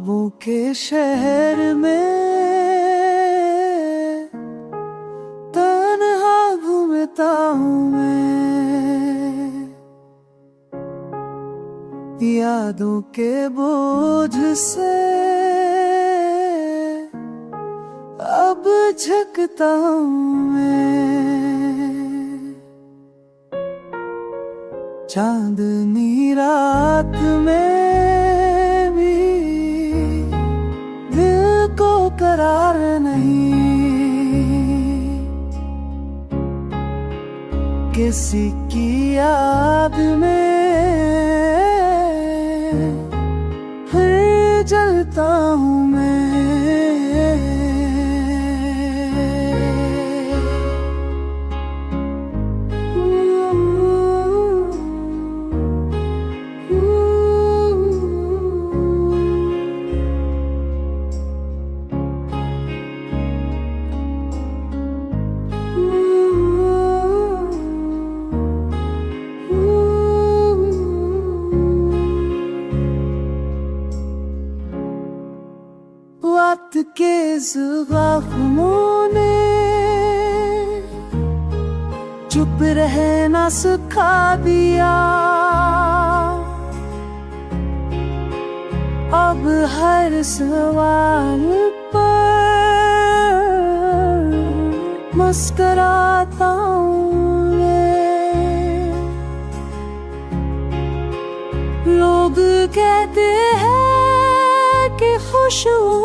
ख्वाबों के शहर में तन्हा घूमता हूँ मैं, यादों के बोझ से अब झकता हूँ मैं। चांदनी रात में भी दिल को करार नहीं, किसी की याद में फिर जलता हूँ मैं। वक्त के ज़ख्मों ने चुप रहना सिखा दिया, अब हर सवाल पर मुस्कुराता हूँ मैं। लोग कहते हैं कि खुश हूँ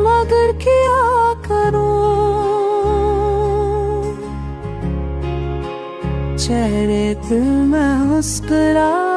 मगर क्या करूं, चेहरे पे मैं मुस्कुरा